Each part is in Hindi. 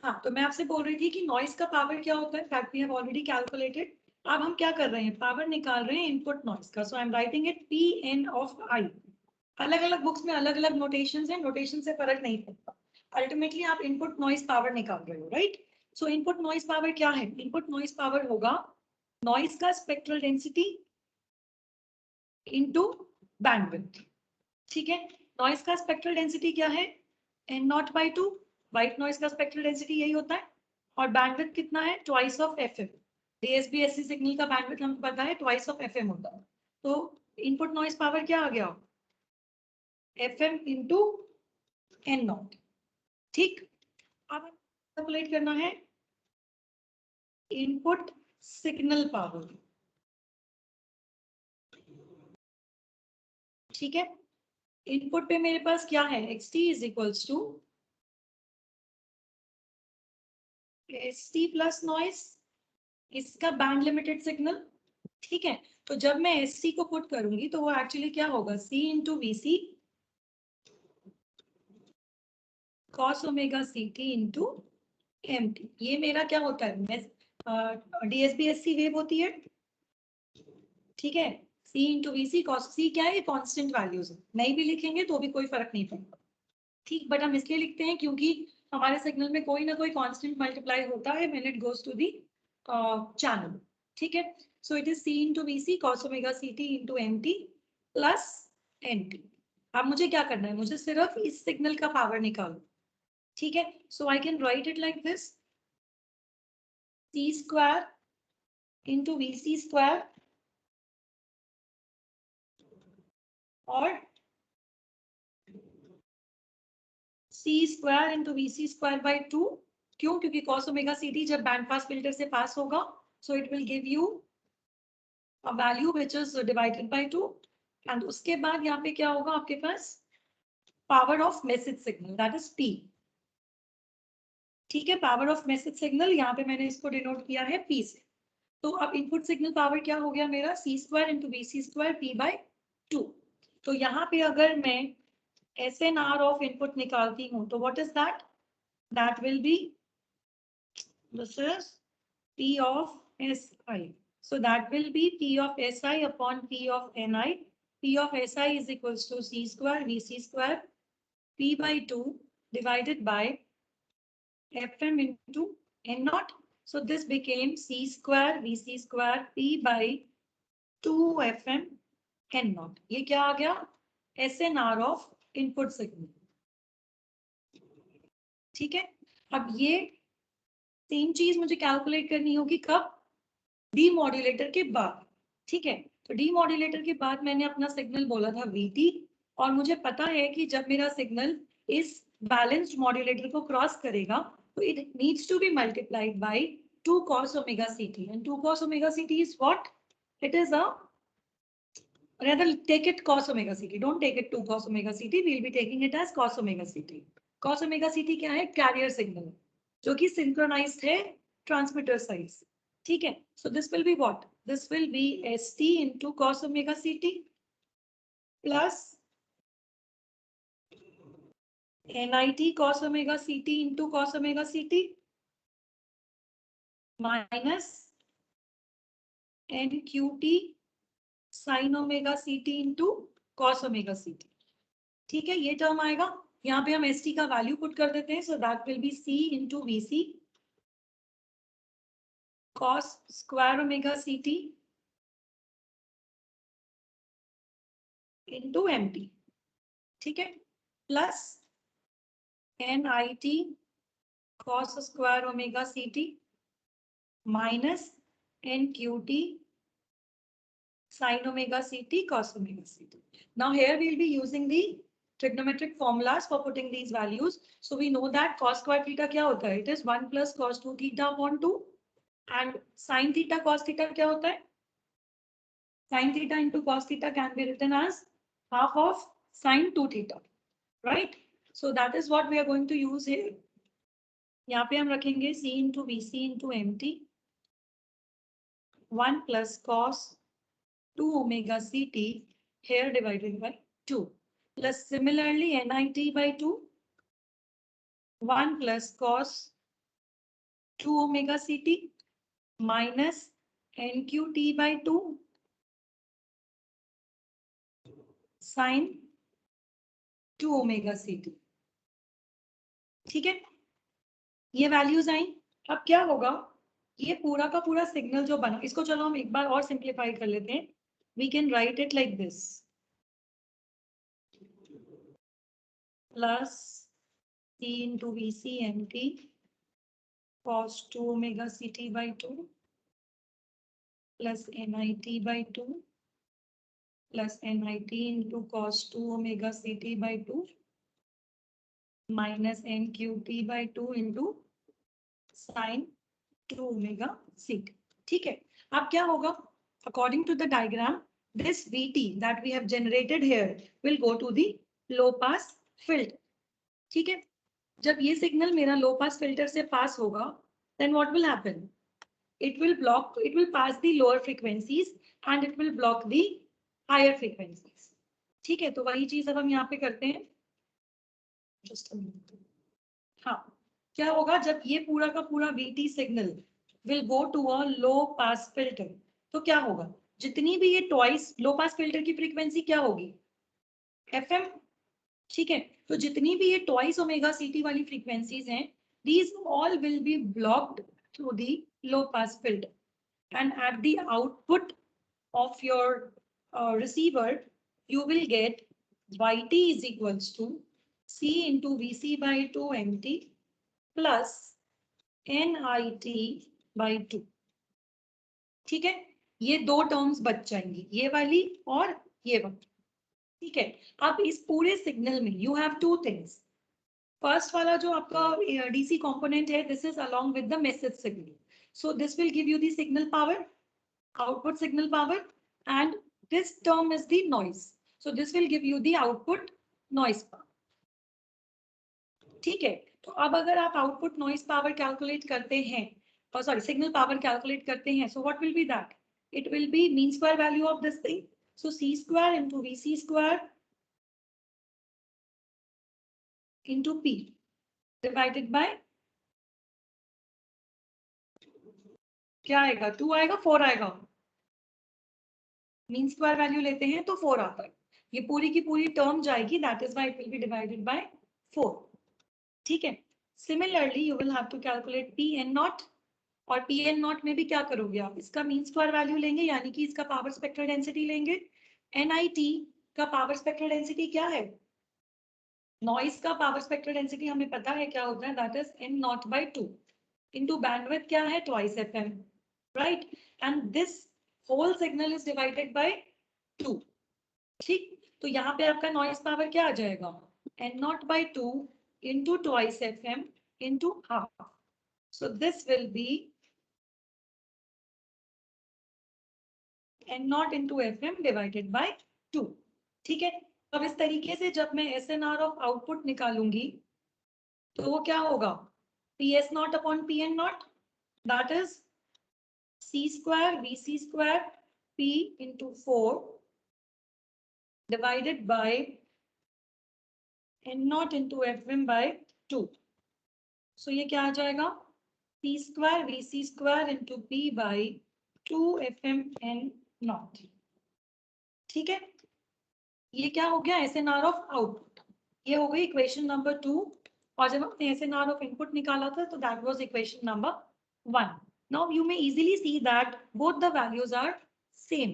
हाँ, तो मैं आपसे बोल रही थी कि नॉइस का पावर क्या होता है, that we have already calculated. अब हम क्या कर रहे हैं, पावर निकाल रहे हैं इनपुट नॉइस का। So I am writing it P N of I. अलग अलग बुक्स में अलग अलग नोटेशंस हैं, नोटेशन से फर्क नहीं पड़ता। अल्टीमेटली आप इनपुट नॉइस पावर निकाल रहे हो, right. So input noise power क्या है, इनपुट नॉइस पावर होगा नॉइस का स्पेक्ट्रल डेंसिटी इनटू बैंडविड्थ। ठीक है, नॉइस का स्पेक्ट्रल डेंसिटी क्या है, N naught by two. White noise का स्पेक्ट्रल डेंसिटी यही होता है। और बैंडविड्थ कितना है, twice of F M. DSBSC signal का बैंडविड्थ हमको पता है, ट्वाइस ऑफ एफ एम होता है। तो इनपुट नॉइस पावर क्या आ गया, F M into N naught. ठीक, अब कैलकुलेट करना है इनपुट सिग्नल पावर। ठीक है, इनपुट पे मेरे पास क्या है, X T is equals to S T plus noise, इसका बैंड लिमिटेड सिग्नल। ठीक है, तो जब मैं एस सी को पुट करूंगी तो वो एक्चुअली क्या होगा, C into V C cos omega C T into M T. ये मेरा क्या होता है, डीएसबीएससी वेव होती है। ठीक है, सी इंटू वी सी कॉस, सी क्या है, ये कॉन्स्टेंट वैल्यूज है, नहीं भी लिखेंगे तो भी कोई फर्क नहीं पड़ता। ठीक, बट हम इसलिए लिखते हैं क्योंकि हमारे सिग्नल में कोई ना कोई कांस्टेंट मल्टीप्लाई होता है when it goes to the channel. ठीक है, so it is C into V C cos omega C T into M T plus N T. अब मुझे क्या करना है, मुझे सिर्फ इस सिग्नल का पावर निकालो। ठीक है, so I can write it like this, C square into V C square और C square into V C square by two. क्यों, क्योंकि कॉस ओमेगा सी टी जब बैंड पास फिल्टर से पास होगा, so it will give you a value which is divided by 2। And उसके बाद यहाँ पे क्या होगा आपके पास, power of message signal, that is P. ठीक है, पावर ऑफ मैसेज सिग्नल यहाँ पे मैंने इसको डिनोट किया है पी से। तो अब इनपुट सिग्नल पावर क्या हो गया मेरा, C square into B C square P by two. तो यहाँ पे अगर मैं S N R of input निकालती हूँ तो what is that, that will be, this is P of Si. So that will be P of Si upon P of Ni. P of Si is equals to C square Vc square P by 2 divided by Fm into N naught. So this became C square Vc square P by 2 Fm N naught. ये क्या आ गया, SNR of input signal। ठीक है, अब ये सेम चीज मुझे कैलकुलेट करनी होगी कब, डीमॉड्यूलेटर के बाद। ठीक है, तो डीमॉड्यूलेटर के बाद मैंने अपना सिग्नल बोला था वीटी, और मुझे पता है कि जब मेरा सिग्नल इस बैलेंस्ड मॉड्यूलेटर को क्रॉस करेगा तो it needs to be multiplied by 2 cos omega ct, and 2 cos omega ct is what, it is a, rather take it cos omega ct, don't take it 2 cos omega ct, we'll be taking it as cos omega ct। cos omega ct क्या है, कैरियर सिग्नल जो कि सिंक्रोनाइज्ड है ट्रांसमीटर साइड से। ठीक है, so this will be what, this will be st into cos omega ct plus nit cos omega ct into cos omega ct minus nqt sin omega ct into cos omega ct। ठीक है, ये टर्म आएगा, यहाँ पे हम st का वैल्यू पुट कर देते हैं, so that will be c into vc cos square omega ct into mt। ठीक है, plus nit cos square omega ct minus nqt sin omega ct cos omega ct। Now here we'll be using the trigonometric formulas for putting these values. So we know that cos square theta क्या होता है, it is 1 plus cos 2 theta upon 2, and sin theta cos theta क्या होता है, sin theta into cos theta can be written as half of sin 2 theta, right? So that is what we are going to use here। यहाँ पे हम रखेंगे c into vc into mt 1 plus cos 2 omega ct here divided by 2 plus similarly nit by 2 1 plus cos 2 omega ct minus nqt by 2 sin 2 omega ct। ठीक है, ये वैल्यूज आई। अब क्या होगा, ये पूरा का पूरा सिग्नल जो बना, इसको चलो हम एक बार और सिंप्लीफाई कर लेते हैं। We can write it like this, plus c into vc mt cos 2 omega ct by 2 plus nit by 2 plus nit into cos 2 omega ct by 2 minus nqt by 2 into sin 2 omega ct। ठीक है, अब क्या होगा, according to the diagram, this vt that we have generated here will go to the low pass filter। ठीक है, जब ये सिग्नल मेरा लो पास फिल्टर से पास होगा, then what will happen? It will pass the lower frequencies and it will block the higher frequencies। ठीक है, तो वही चीज अब हम यहाँ पे करते हैं। Just a minute। हाँ, क्या होगा जब ये पूरा का पूरा VT signal will go to a low pass filter, तो क्या होगा, जितनी भी ये ट्वाइस लो पास फिल्टर की फ्रीक्वेंसी क्या होगी, FM। ठीक है, तो जितनी भी ये ट्वाइस ओमेगा सीटी वाली फ्रीक्वेंसीज हैं, these all will be blocked through the low pass filter, and at the output of your receiver you will get yt is equals to c into vc by 2 mt plus nit by 2। ठीक है, ये दो टर्म्स बच जाएंगी, ये वाली और ये वाली। ठीक है, अब इस पूरे सिग्नल में you have two things. First वाला जो आपका डीसी कंपोनेंट है, this is along with the message signal, so this will give you the signal power, output signal power, and this term is the noise, so this will give you the output noise power. ठीक है, तो अब अगर आप आउटपुट नॉइज पावर कैलकुलेट करते हैं, और सॉरी सिग्नल पावर कैलकुलेट करते हैं, so what will be that, it will B mean square value of this thing, so c square into vc square into p divided by क्या आएगा, 2 आएगा 4 आएगा, मीन स्क्वायर वैल्यू लेते हैं तो 4 आता है, ये पूरी की पूरी टर्म जाएगी, that is why it will be divided by 4। ठीक है, similarly you will have to calculate P N naught, और पी एन नॉट में भी क्या करोगे आप, इसका मीन स्क्वायर वैल्यू लेंगे, यानी कि इसका पावर स्पेक्ट्रल डेंसिटी लेंगे। NIT का पावर स्पेक्ट्रल डेंसिटी क्या है, नॉइस का पावर स्पेक्ट्रल डेंसिटी हमें पता है क्या होता है, that is n naught by 2 into bandwidth क्या है, twice FM, right, and this whole signal is divided by 2। ठीक, तो यहाँ पे आपका नॉइस पावर क्या आ जाएगा, n naught by 2 into twice FM into half, so this will be n naught into FM divided by 2। ठीक है, अब इस तरीके से जब मैं SNR ऑफ आउटपुट निकालूंगी तो वो क्या होगा, PS not upon PN not, that is C square VC square P into 4 divided by N naught into FM by 2। So ये क्या आ जाएगा, C square VC square into P by 2 FM N naught। ठीक है, ये क्या हो गया, SNR ऑफ आउटपुट, ये हो गई इक्वेशन नंबर 2, और जब हमने SNR ऑफ इनपुट निकाला था तो that was equation number 1। Now you may easily see that both the values are same।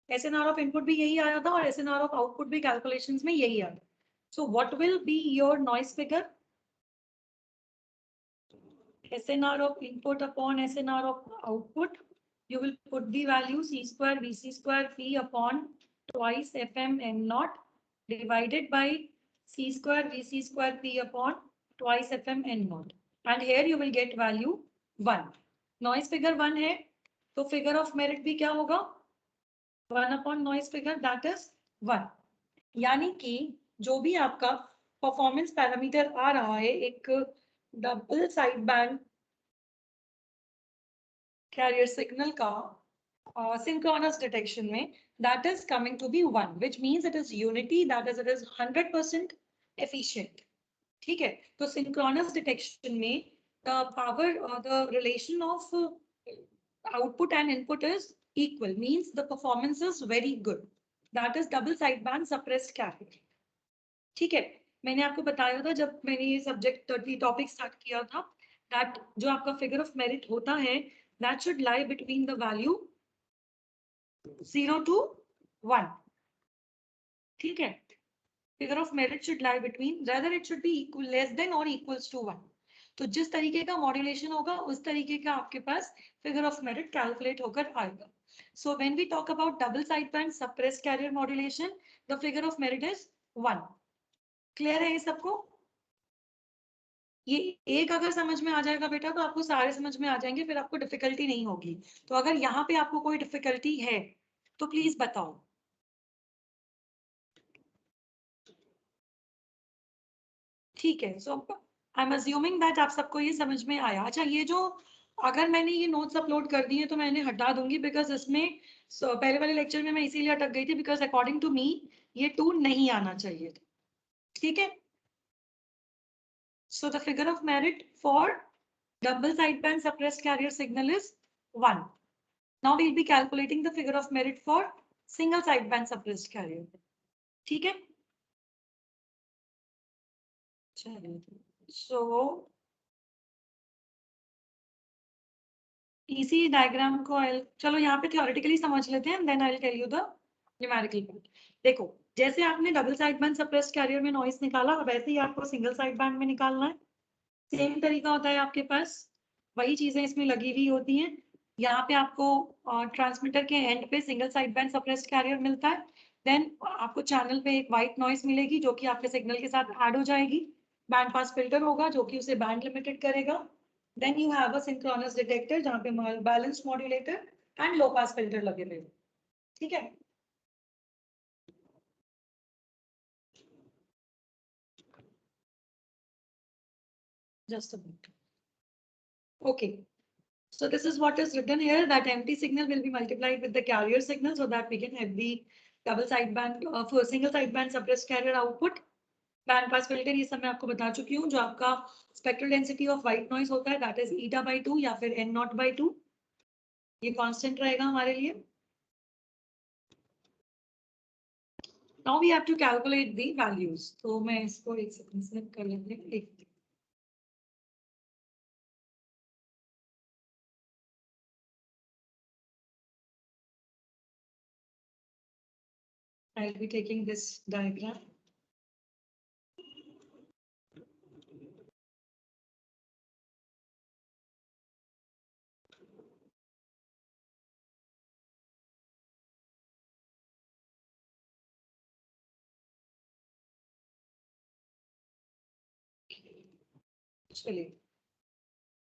SNR of input भी यही आया था और SNR of output भी calculations में यही आया। So what will be your noise figure? SNR of input upon SNR of output. You will put the value C square VC square P upon twice FM N naught divided by C square VC square P upon twice FM N naught. And here you will get value 1। Noise figure 1 है, तो figure of merit भी क्या होगा, 1 upon noise figure, that is 1। यानी कि जो भी आपका परफॉर्मेंस पैरामीटर आ रहा है एक double side band carrier signal का synchronous detection में, that is coming to be 1, which means it is unity, that is it is 100% efficient। ठीक है, तो synchronous detection में the power or the relation of output and input is equal, means the performance is very good. That is double sideband suppressed carrier. ठीक है, मैंने आपको बताया था जब मैंने ये सब्जेक्ट टॉपिक स्टार्ट किया था, दैट जो आपका फिगर ऑफ मेरिट होता है, that should lie between the value 0 to 1. ठीक है, figure of merit should lie between, rather it should be equal, less than और इक्वल्स टू 1. तो जिस तरीके का मॉड्यूलेशन होगा उस तरीके का आपके पास फिगर ऑफ मेरिट कैलकुलेट होकर आएगा. So when we talk about double sideband suppressed carrier modulation, the figure of merit is 1. Clear है ये सबको? ये एक अगर समझ में आ जाएगा बेटा तो आपको सारे समझ में आ जाएंगे, फिर आपको डिफिकल्टी नहीं होगी. तो अगर यहाँ पे आपको कोई डिफिकल्टी है तो प्लीज बताओ. ठीक है, so I am assuming that आप सबको ये समझ में आया. अच्छा, ये जो अगर मैंने ये नोट्स अपलोड कर दिए तो मैंने हटा दूंगी, बिकॉज इसमें पहले वाले लेक्चर में मैं इसीलिए अटक गई थी, बिकॉज अकॉर्डिंग टू मी ये 2 नहीं आना चाहिए. ठीक है, so the figure of merit for double sideband suppressed carrier signal is 1. Now we'll be calculating the figure of merit for single sideband suppressed carrier. ठीक है, so इसी डायग्राम को चलो यहाँ पे थियोरेटिकली समझ लेते हैं, then I will tell you the numerical part. देखो, जैसे आपने डबल साइडबैंड सप्रेस्ड कैरियर में नॉइस निकाला, वैसे ही आपको सिंगल साइडबैंड में निकालना है. सेम तरीका होता है आपके पास, वही चीजें इसमें लगी हुई होती हैं. यहाँ पे आपको ट्रांसमीटर के एंड पे सिंगल साइडबैंड सप्रेस्ड कैरियर मिलता है. देन आपको चैनल पे एक व्हाइट नॉइस मिलेगी जो कि आपके सिग्नल के साथ ऐड हो जाएगी. बैंड पास फिल्टर होगा जो कि उसे बैंड लिमिटेड करेगा. Then you have a synchronous detector जहाँ पे balanced modulator and low pass filter लगे हुए. ठीक है, just a minute. Okay, so this is what is written here, that empty signal will be multiplied with the carrier signal so that we can have the double sideband for single sideband suppressed carrier output. Band pass filter ये सब मैं आपको बता चुकी हूँ. जो आपका spectral density of white noise होता है दैट इज ईटा बाई 2 या फिर n नॉट बाई 2. ये कांस्टेंट रहेगा हमारे लिए. Now we have to calculate the values. तो मैं इसको एक सेकंड से कर लेते हैं. एक I'll be taking this diagram.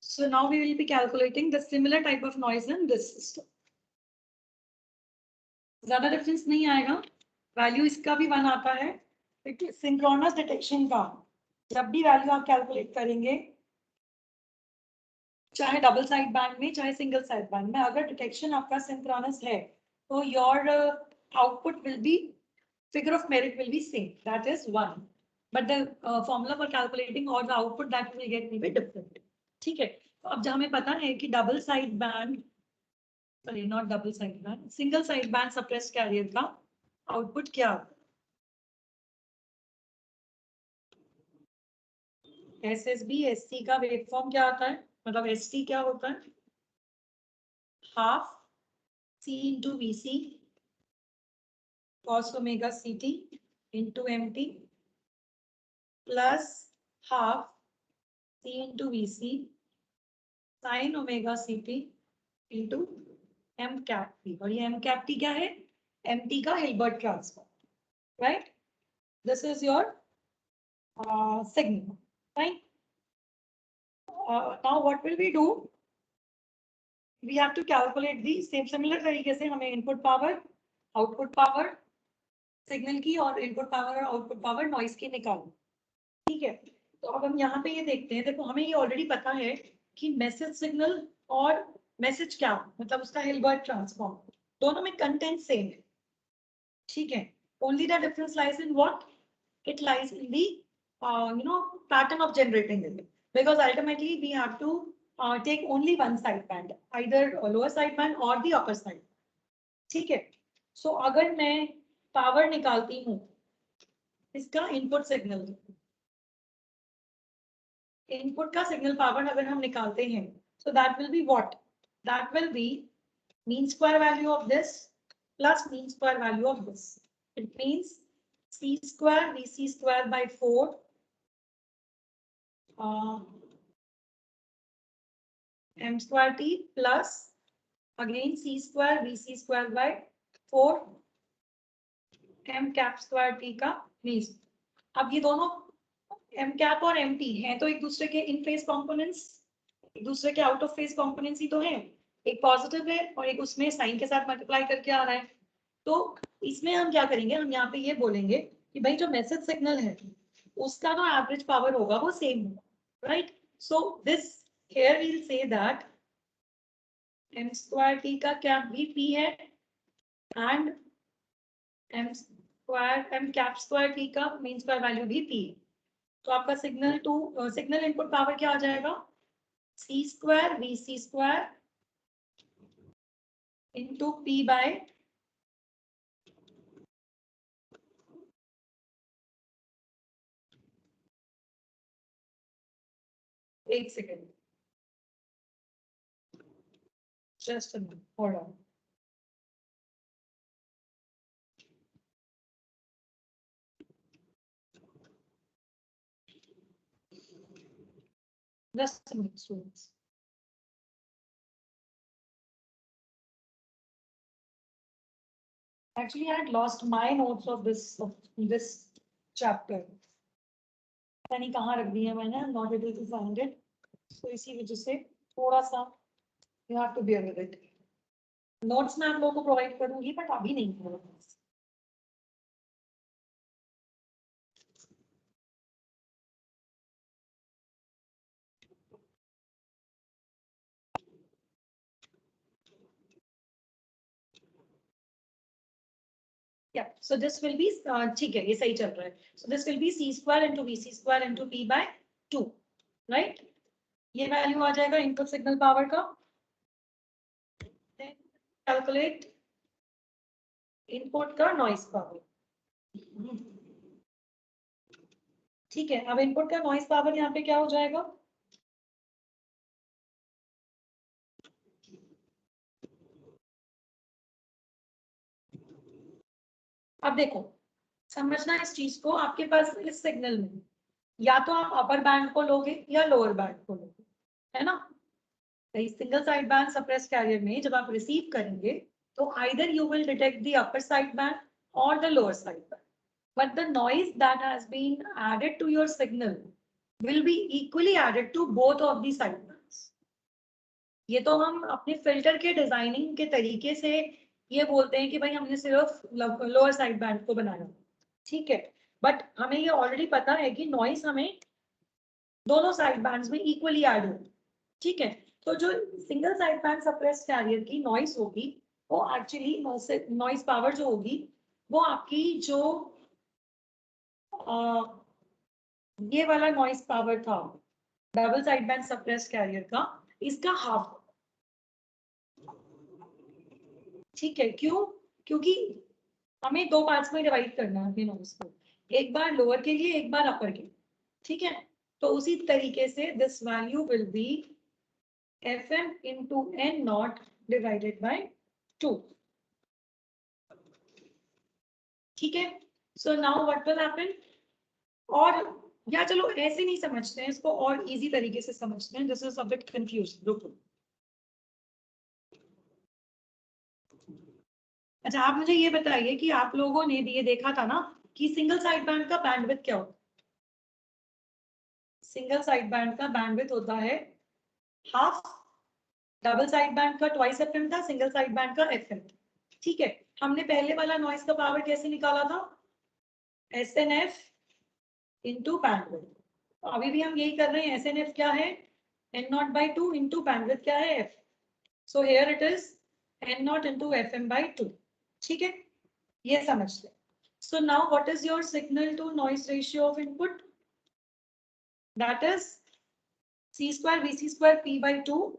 So now we will be calculating the similar type of noise in this system. ज़्यादा डिफरेंस नहीं आएगा. वैल्यू इसका भी 1 आता है. सिंक्रोनस डिटेक्शन का जब भी वैल्यू आप कैलकुलेट करेंगे, चाहे डबल साइड बैंड में चाहे सिंगल साइड बैंड में, अगर डिटेक्शन आपका सिंक्रोनस है तो your output will be, figure of merit will be same, that is 1. But the formula for calculating or the output that we will get will be different. ठीक है, तो अब जब हमें पता है कि double side band, sorry not double side band, single side band suppressed career का आउटपुट क्या होगा. SSB SC का वेवफॉर्म क्या आता है, मतलब ST क्या होता है, half C into VC cos omega CT into MT plus half C into VC sin omega CT into M cap T. और ये M cap T क्या है, MT का Hilbert transform. Right, this is your signal. Right, now what will we do, we have to calculate the similar तरीके से हमें input power, output power signal की और इनपुट पावर और आउटपुट पावर नॉइस की निकालनी. ठीक है, तो अब हम यहाँ पे ये देखते हैं. देखो, हमें ये ऑलरेडी पता है कि मैसेज सिग्नल और मैसेज क्या, मतलब उसका हिल्बर्ट ट्रांसफॉर्म, दोनों में कंटेंट सेम है. ठीक है, only the difference lies in what, it lies in the pattern of generating it. because ultimately we have to take only one sideband, either lower sideband or the upper side. ठीक है. So अगर मैं पावर निकालती हूँ इसका इनपुट सिग्नल, इनपुट का सिग्नल पावर अगर हम निकालते हैं, so that will be what? That will be mean square value of this plus mean square value of this. It means c square vc square by 4 m square t plus again c square vc square by 4 m cap square t का मीन्स. अब ये दोनों m cap और m t हैं तो एक दूसरे के इन फेज कॉम्पोनेंट्स, एक दूसरे के आउट ऑफ फेज कॉम्पोनेंट्स ही तो है. एक पॉजिटिव है और एक उसमें साइन के साथ मल्टीप्लाई करके आ रहा है. तो इसमें हम क्या करेंगे, हम यहाँ पे ये बोलेंगे कि भाई जो मैसेज सिग्नल है उसका जो एवरेज पावर होगा वो सेम होगा, right. So this here we will say that m square t का क्या भी p है एंड m कैप स्क्वायर t का मीन स्क्वायर वैल्यू भी p. तो आपका सिग्नल इनपुट पावर क्या आ जाएगा, c square vc square into p by एक second, just a minute, hold on. Just a minute, students. Actually, I had lost my notes of this chapter. पता नहीं कहाँ रख दी है मैंने, not able to find it. So इसी वजह से थोड़ा सा you have to bear with it. Notes मैं आप लोगों को प्रोवाइड करूंगी बट अभी नहीं करूंगी. Yeah, so this will be ठीक है, ये सही चल रहा है. So this will be c square into vc square into p by 2, right? ये वैल्यू आ जाएगा इनपुट सिग्नल पावर का. Then calculate इनपुट का नॉइस पावर. ठीक है, अब इनपुट का नॉइस पावर यहाँ पे क्या हो जाएगा, अब देखो समझना इस चीज को. आपके पास इस सिग्नल में या तो आप अपर बैंड को लोगे या लोअर बैंड को लोगे, है ना. Single side band suppress carrier में जब आप रिसीव करेंगे तो either you will detect the upper side band और the lower side band, but the noise that has been added to your signal will be equally added to both of the side bands. ये तो हम अपने फिल्टर के डिजाइनिंग के तरीके से ये बोलते हैं कि भाई हमने सिर्फ लोअर साइड बैंड को बनाया, ठीक है. बट हमें ये ऑलरेडी पता है कि नॉइस हमें दोनों साइड बैंड्स में इक्वली ऐड हो, ठीक है. तो जो single side band suppress carrier की नॉइस होगी वो एक्चुअली नॉइस पावर जो होगी वो आपकी जो ये वाला नॉइस पावर था double side band suppress carrier का, इसका हाफ, ठीक है. क्यों, क्योंकि हमें दो पार्ट्स में डिवाइड करना है नॉइस को, एक बार लोअर के लिए एक बार अपर के लिए, ठीक है. तो उसी तरीके से this value will be fm into n naught divided by 2, ठीक है. सो नाउ व्हाट विल हैपन, और या चलो ऐसे नहीं समझते हैं इसको, और इजी तरीके से समझते हैं. This is a bit confused. रुको, अच्छा आप मुझे ये बताइए कि आप लोगों ने भी ये देखा था ना कि सिंगल साइड बैंड का बैंडविड्थ क्या होता है. सिंगल साइड बैंड का बैंडविड्थ होता है हाफ, डबल साइड बैंड का ट्वाइस एफएम था, सिंगल साइड बैंड का एफएम, ठीक है. हमने पहले वाला नॉइस का पावर कैसे निकाला था, SNF इंटू बैंडविड्थ. तो अभी भी हम यही कर रहे हैं. SNF क्या है, n0 by 2 इंटू बैंडविड्थ क्या है f. So here it is n0 into fm by 2, ठीक है. ये समझ ले. So now what is your signal to noise ratio of input, that is C square VC square P by 2,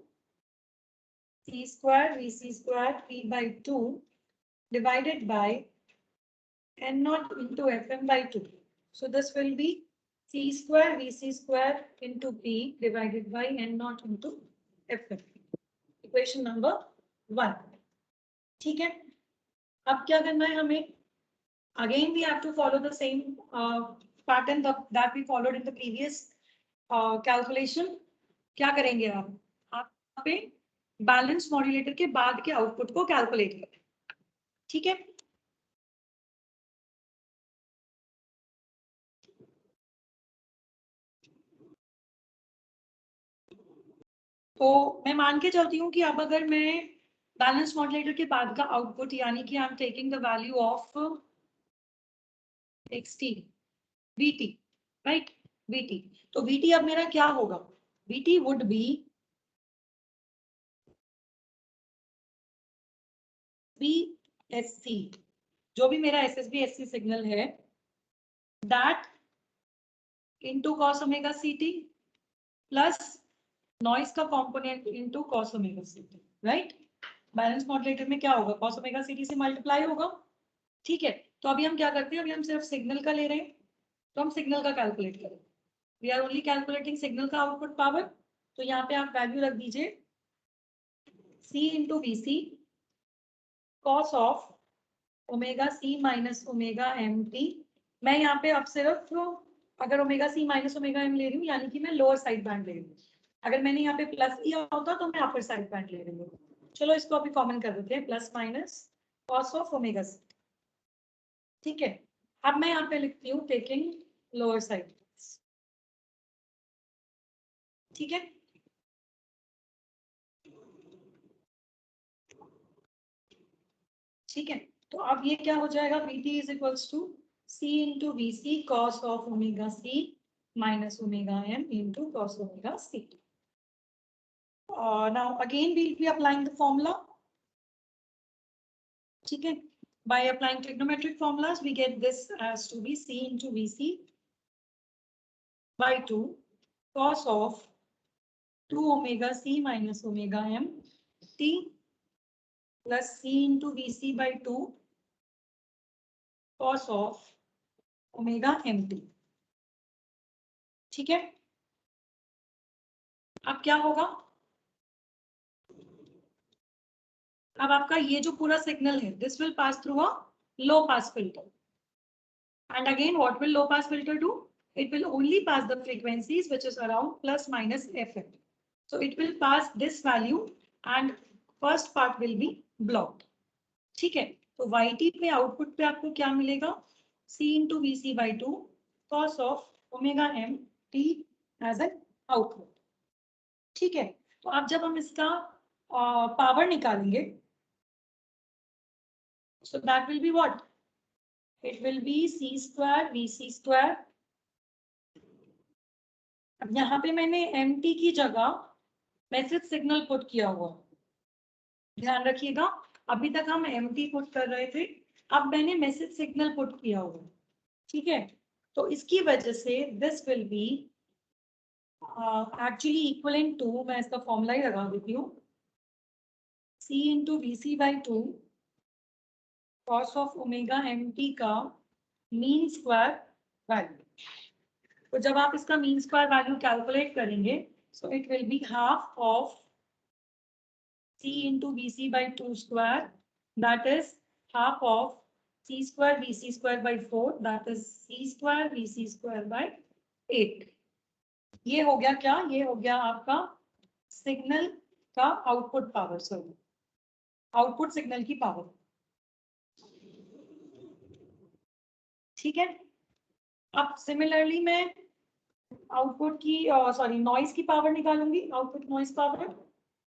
C square VC square P by 2 divided by N naught into Fm by 2. So this will be C square VC square into P divided by N naught into Fm. Equation number 1. ठीक है, अब क्या करना है हमें? Again we have to follow the same pattern that we followed in the previous calculation. क्या करेंगे आप यहाँ पे बैलेंस मॉड्यूलेटर के बाद के आउटपुट को कैलकुलेट करें. ठीक है, तो मैं मान के चलती हूँ कि अब अगर मैं बैलेंस मॉड्यूलेटर के बाद का आउटपुट यानी कि I am taking the value of xt vt, right, vt, तो vt अब मेरा क्या होगा? vt वुड बी SSB जो भी मेरा SSB SC सिग्नल है, that into cos omega ct plus noise का component into cos omega ct, right. Balance modulator में क्या होगा? cos ओमेगा ct से मल्टीप्लाई होगा. ठीक है, तो अभी हम क्या करते हैं? अभी हम सिर्फ सिग्नल का ले रहे हैं, तो हम सिग्नल का कैलकुलेट करें. We are only calculating signal का आउटपुट पावर. तो यहाँ पे आप वैल्यू रख दीजिए C into V C cos of omega C minus omega M T. मैं यहाँ पे अब सिर्फ अगर omega C minus omega M ले रही हूँ यानी कि मैं लोअर साइड बैंड ले रही हूँ. अगर मैंने यहाँ पे प्लस लिया होता तो मैं अपर साइड बैंड ले रही हूँ. चलो इसको अभी कॉमन कर देते हैं, plus minus cos of omega C. ठीक है, अब मैं यहाँ पे लिखती हूँ टेकिंग लोअर साइड. ठीक है, ठीक है, तो अब ये क्या हो जाएगा? Vt is equals to C into V C cos of omega C minus omega M into cos omega C. Now again we'll be applying the formula. ठीक है, by applying trigonometric formulas we get this as to be C into Vc by 2 cos of 2 omega c minus omega m t plus C into Vc by 2 cos of omega M T. ठीक है, अब क्या होगा? अब आपका ये जो पूरा सिग्नल है, this will pass through a low pass filter. And again what will low pass filter do? It will only pass the frequencies which is around plus minus fm. So it will pass this value and first part will be blocked. ठीक है, तो yt पे आउटपुट पे आपको क्या मिलेगा? C into vc by 2 cos of omega m t as an output. ठीक है, तो अब जब हम इसका पावर निकालेंगे, so that will be what? It will be c square vc square. अब यहाँ पे मैंने mt की जगह मैसेज सिग्नल पुट किया हुआ, ध्यान रखिएगा. अभी तक हम mt पुट कर रहे थे, अब मैंने मैसेज सिग्नल पुट किया हुआ. ठीक है, तो इसकी वजह से this will be actually equivalent to, मैं इसका फॉर्मूला ही लगा देती हूँ, C into V C by 2 cos of omega M T का मीन स्क्वायर वैल्यू. तो जब आप इसका मीन स्क्वायर वैल्यू कैलकुलेट करेंगे, so it will be half of C into V C by 2 square, that is half of C square V C square by 4, that is C square V C square by 8. ये हो गया क्या? ये हो गया आपका सिग्नल का output power, sorry output signal की पावर. ठीक है, अब सिमिलरली मैं आउटपुट की सॉरी नॉइस की पावर निकालूंगी, output noise power,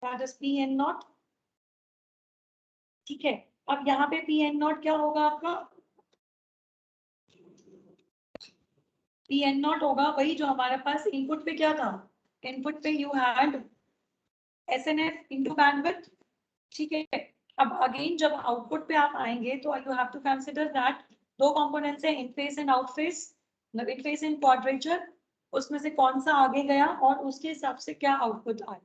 that is P N naught. ठीक है, अब यहाँ पे पी एन नॉट क्या होगा आपका? पी एन नॉट होगा वही जो हमारे पास इनपुट पे क्या था, इनपुट पे you had S N F into bandwidth. ठीक है, अब अगेन जब आउटपुट पे आप आएंगे तो you have to consider that दो कंपोनेंट्स हैं, in phase and out phase. In phase in quadrature, उसमें से कौन सा आगे गया और उसके हिसाब से क्या आउटपुट आया।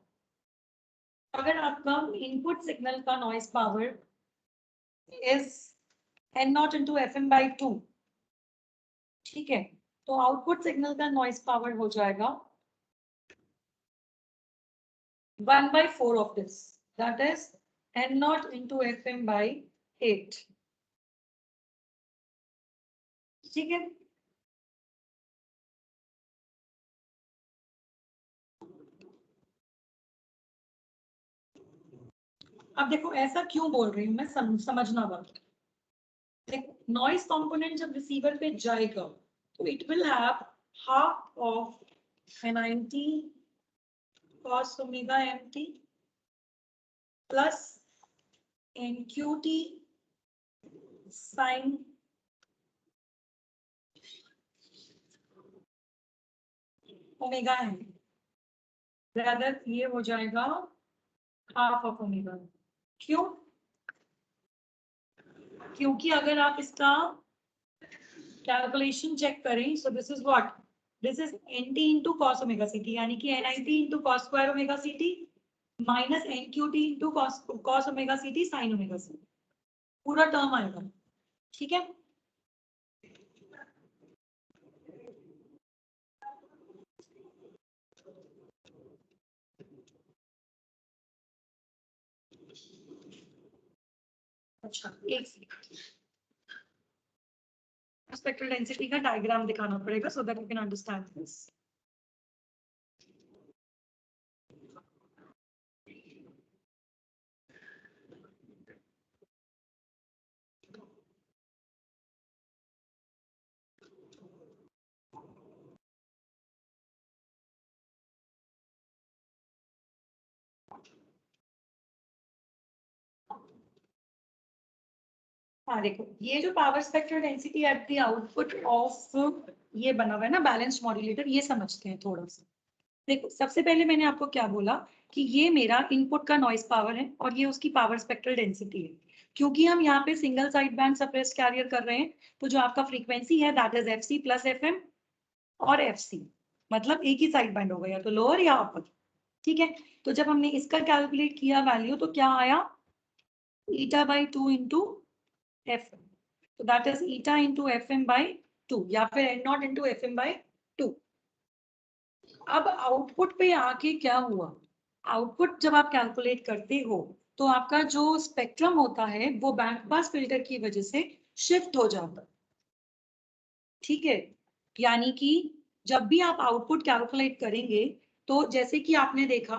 अगर आपका इनपुट सिग्नल का noise power is N0 into FM by 2, ठीक है, तो आउटपुट सिग्नल का नॉइस पावर हो जाएगा 1/4 of this, that is N0 into FM by 8, ठीक है। अब देखो ऐसा क्यों बोल रही हूँ मैं, समझना बात। देखो नॉइस कंपोनेंट जब रिसीवर पे जाएगा तो it will have half of NIT cos omega mt plus NQT sin omega M, rather ये हो जाएगा हाफ ऑफ ओमेगा। क्यों? क्योंकि अगर आप इसका कैलकुलेशन चेक करें, so this is what, this is NT into cos omega ct, यानी कि NIT into cos square omega ct minus NQT into cos omega ct sine omega ct, पूरा टर्म आएगा, ठीक है। अच्छा एक स्पेक्ट्रल डेंसिटी का डायग्राम दिखाना पड़ेगा so that you can understand this. हाँ देखो ये जो power spectral density at the output of ये बना हुआ है ना बैलेंस्ड मॉड्यूलेटर, ये समझते हैं थोड़ा सा। देखो सबसे पहले मैंने आपको क्या बोला कि ये मेरा इनपुट का नॉइस पावर है और ये उसकी पावर स्पेक्ट्रल डेंसिटी है। क्योंकि हम यहाँ पे single side band suppressed career कर रहे हैं तो जो आपका फ्रीक्वेंसी है that is FC plus FM और FC, मतलब एक ही साइड बैंड होगा, या तो लोअर या अपर, ठीक है। तो जब हमने इसका कैलकुलेट किया वैल्यू तो क्या आया, eta/2 इंटू FM, तो that is eta into FM/2 या फिर N0 इंटू FM/2। अब आउटपुट पे आके क्या हुआ, आउटपुट जब आप कैलकुलेट करते हो तो आपका जो स्पेक्ट्रम होता है वो बैंड पास फिल्टर की वजह से शिफ्ट हो जाता है, ठीक है। यानी कि जब भी आप आउटपुट कैलकुलेट करेंगे तो जैसे कि आपने देखा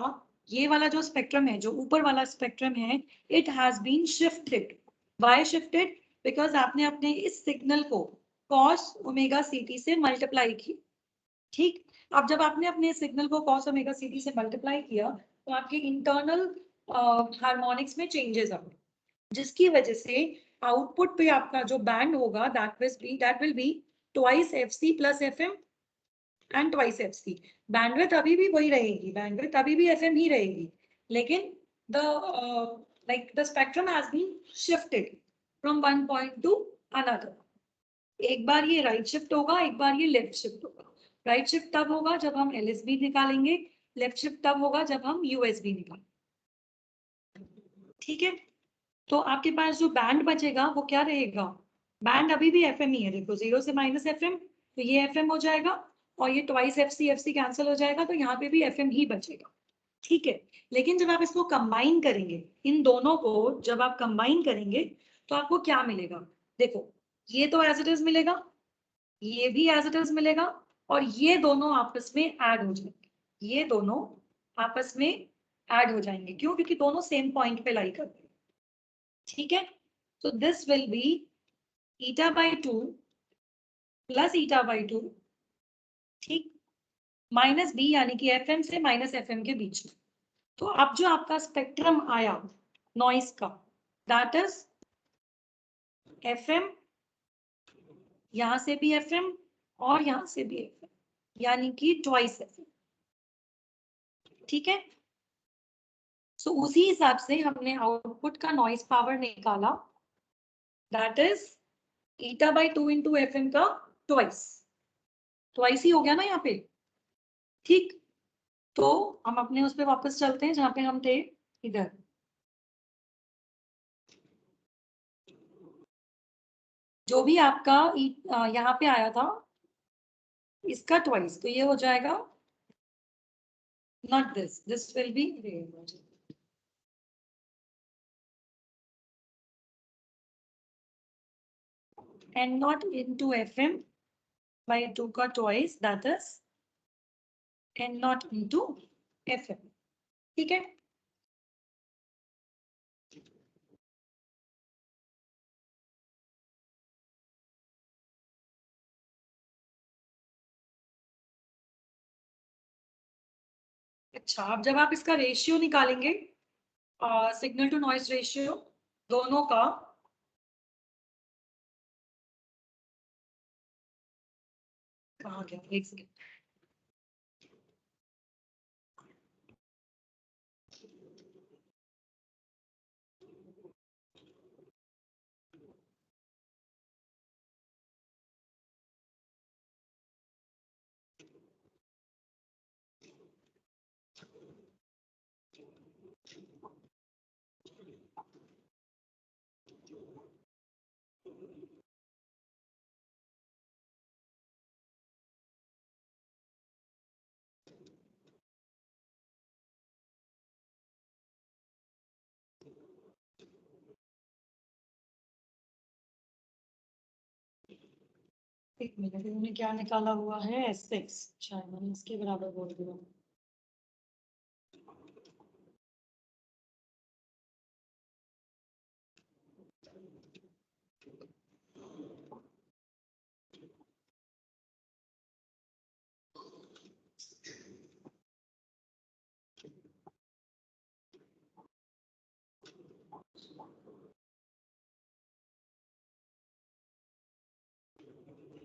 ये वाला जो स्पेक्ट्रम है, जो ऊपर वाला स्पेक्ट्रम है, it has been shifted. Why shifted? Because आपने अपने इस सिग्नल को cos ओमेगा ct से मल्टीप्लाई किया, ठीक। अब जब आपने अपने सिग्नल को cos ओमेगा ct से मल्टीप्लाई किया तो आपके इंटरनल हार्मोनिक्स में चेंजेस आ गए, जिसकी वजह से आउटपुट पे आपका जो बैंड होगा that will be twice FC plus FM and twice FC। Bandwidth अभी भी वही रहेगी, बैंडविड्थ अभी भी FM ही रहेगी, लेकिन the the spectrum has been shifted from one point to another. एक बार ये राइट शिफ्ट होगा, एक बार ये लेफ्ट शिफ्ट होगा। राइट शिफ्ट तब होगा जब हम LSB निकालेंगे, लेफ्ट शिफ्ट तब होगा जब हम USB निकालेंगे, ठीक है। तो आपके पास जो बैंड बचेगा वो क्या रहेगा, बैंड अभी भी FM ही है, देखो 0 से माइनस FM, तो ये FM हो जाएगा और ये ट्वाइस FC कैंसिल हो जाएगा, तो यहाँ पे भी FM ही बचेगा, ठीक है। लेकिन जब आप इसको कंबाइन करेंगे, इन दोनों को जब आप कंबाइन करेंगे तो आपको क्या मिलेगा, देखो ये तो एज इट इज मिलेगा, ये भी एज इट इज मिलेगा, और ये दोनों आपस में ऐड हो जाएंगे, ये दोनों आपस में ऐड हो जाएंगे। क्यों? क्योंकि दोनों सेम पॉइंट पे लाई करते हैं, ठीक है। तो this will B eta/2 plus eta/2, ठीक, माइनस B, यानी कि FM से माइनस FM के बीच में। तो अब जो आपका स्पेक्ट्रम आया नॉइस का, दैट इज FM, यहां से भी FM और यहां से भी FM, यानी कि ट्वाइस FM, ठीक है। सो उसी हिसाब से हमने आउटपुट का नॉइस पावर निकाला, that is eta/2 into FM का ट्वाइस, ट्वाइस ही हो गया ना यहाँ पे, ठीक, तो हम अपने उस पे वापस चलते हैं जहां पे हम थे, इधर। जो भी आपका यहाँ पे आया था इसका ट्वाइस, तो ये हो जाएगा not this will B and not into FM by 2 का twice, that is and not into FM। ठीक है, अच्छा अब जब आप इसका रेशियो निकालेंगे, सिग्नल टू नॉइज रेशियो दोनों का, कहाँ गया, एक सेकेंड, एक मिनट, इन्होंने क्या निकाला हुआ है, S6, शायद मैंने इसके बराबर बोल दिया।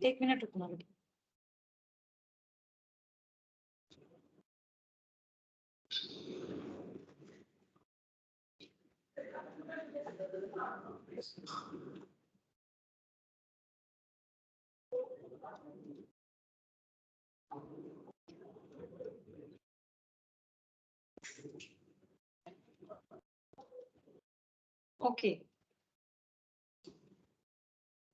एक मिनट रुकना बेटा। ओके,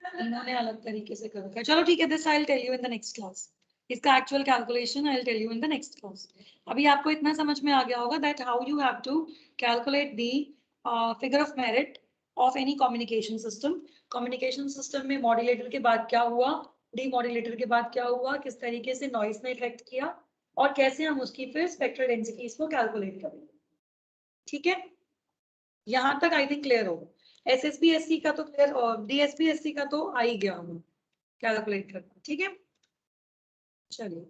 इन्होंने अलग तरीके से कर रखा है, चलो ठीक है, this I will tell you in the next class. इसका actual calculation I will tell you in the next class. अभी आपको इतना समझ में आ गया होगा that how you have to calculate the figure of merit of any communication system. Communication system में मॉड्यूलेटर के बाद क्या हुआ, डीमॉड्यूलेटर के बाद क्या हुआ, किस तरीके से नॉइस ने इफेक्ट किया, और कैसे हम उसकी फिर स्पेक्ट्रल डेंसिटीज को कैलकुलेट करेंगे। ठीक है, यहाँ तक आई थिंक क्लियर होगा। SSB-SC का तो क्लियर, और DSP-SC का तो आ ही गया हूँ कैलकुलेट करना। ठीक है, चलिए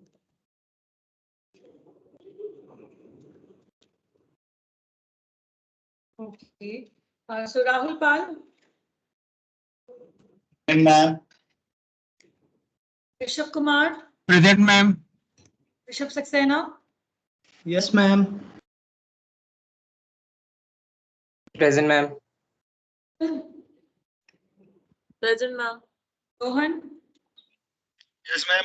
okay, so Rahul Pal, ma'am. Rishabh Kumar, present ma'am. Rishabh Saxena, yes ma'am. Present ma'am. Present ma'am. Rohan, yes ma'am.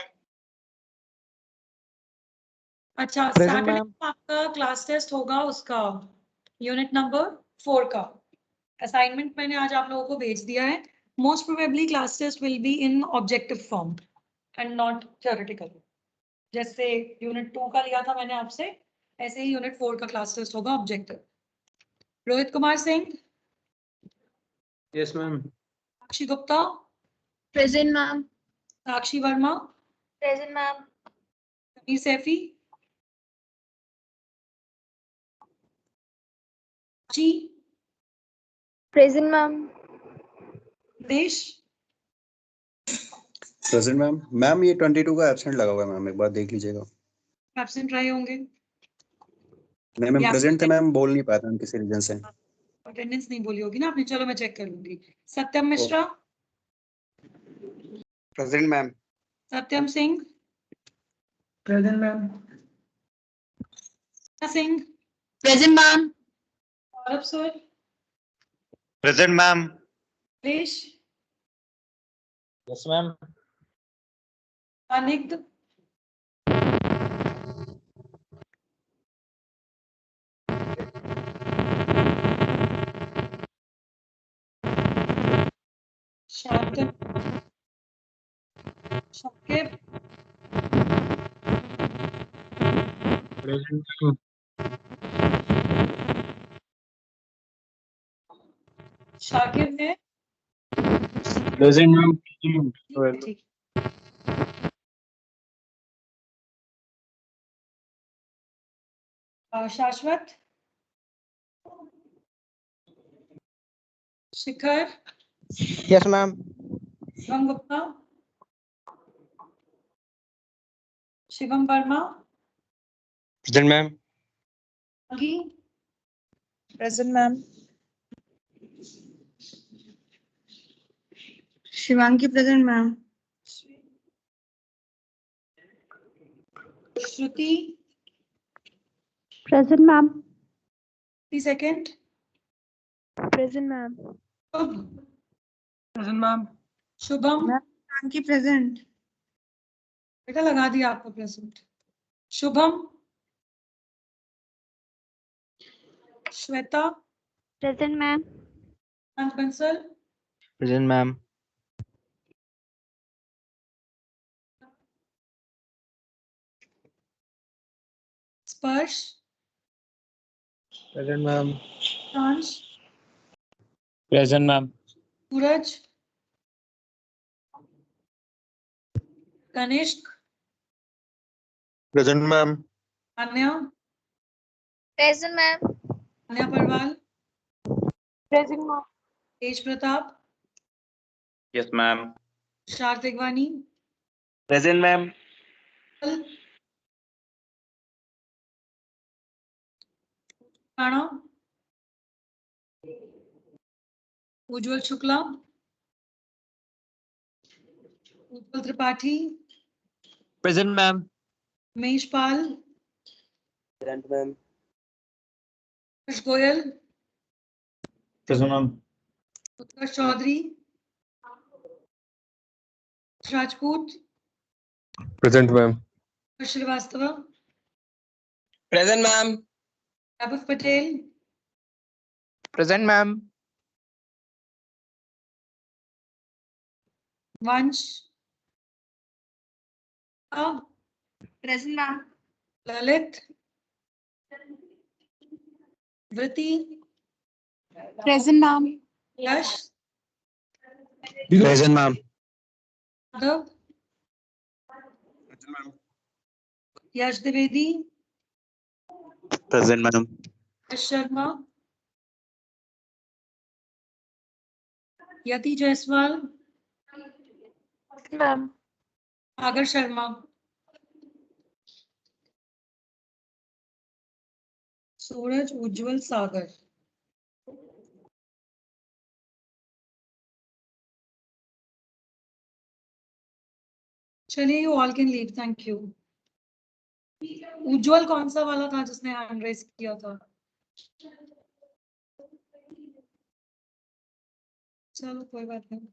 अच्छा Present, सैटरडे ma'am. को आपका क्लास टेस्ट होगा, उसका यूनिट नंबर 4 का असाइनमेंट मैंने आज आप लोगों को भेज दिया है। Most probably class test will be in objective form and not theoretical. जैसे यूनिट 2 का लिया था मैंने आपसे, ऐसे ही यूनिट 4 का क्लास टेस्ट होगा objective. Rohit Kumar Singh, yes ma'am. Sakshi Gupta, present ma'am. Sakshi Verma, present ma'am. Sameer Saifi, जी, present ma'am. Desh, present ma'am. Ma'am ये 22 का एब्सेंट लगा हुआ है मैम, एक बार देख लीजिएगा। एब्सेंट रहे होंगे, नहीं मैम, या प्रेजेंट थे मैम, बोल नहीं पाया था किसी रीजन से। अटेंडेंस नहीं बोली होगी ना आपने, चलो मैं चेक कर लूंगी। Satyam Mishra, present ma'am. Satyam Singh, present ma'am. Singh, present ma'am. Saurabh sir, present ma'am. Desh, yes ma'am. Anigdh, Shantan, Shakib, Shakib है? Present, ma'am. ठीक। शाश्वत, शिखर, Yes, ma'am. Shivam Gupta, Shivam Verma, Present, ma'am. अगी, Present, ma'am. Shivangi present, ma'am. श्रुति, Present, ma'am. 2 second, Present, ma'am. शुभ, Present, ma'am. Shubham, Ma'am, Shivangi present. बेटा लगा दिया आपको present. Shubham, Shweta, Present, ma'am. Bansal, Present, ma'am. स्पर्श, Present, ma'am. प्रांश, Present, ma'am. सूरज, कनिष्क, Present, ma'am. अन्या, Present, ma'am. अन्या परवाल, Present, ma'am. तेज Pratap, Yes, ma'am. Tushar तेगवानी, Present, ma'am. Rana, उज्जवल Shukla, Utpal Tripathi, Present, ma'am. Umesh Pal, Present, ma'am. हर्ष गोयल, Present, ma'am. उत्कर्ष चौधरी, राजपूत, Present, ma'am. हर्ष श्रीवास्तव, Present, ma'am. वैभव पटेल, Present, ma'am. वंश, Present, ma'am. ललित, वृति, Present, ma'am. यश, Present, ma'am. माधव, यश द्विवेदी, Present, madam. यश शर्मा, यति जायसवाल, Ma'am. सागर शर्मा, सूरज उज्जवल सागर। चलिए, you all can leave, thank you. Ujjwal कौन सा वाला था जिसने हैंड रेस किया था? चलो कोई बात नहीं।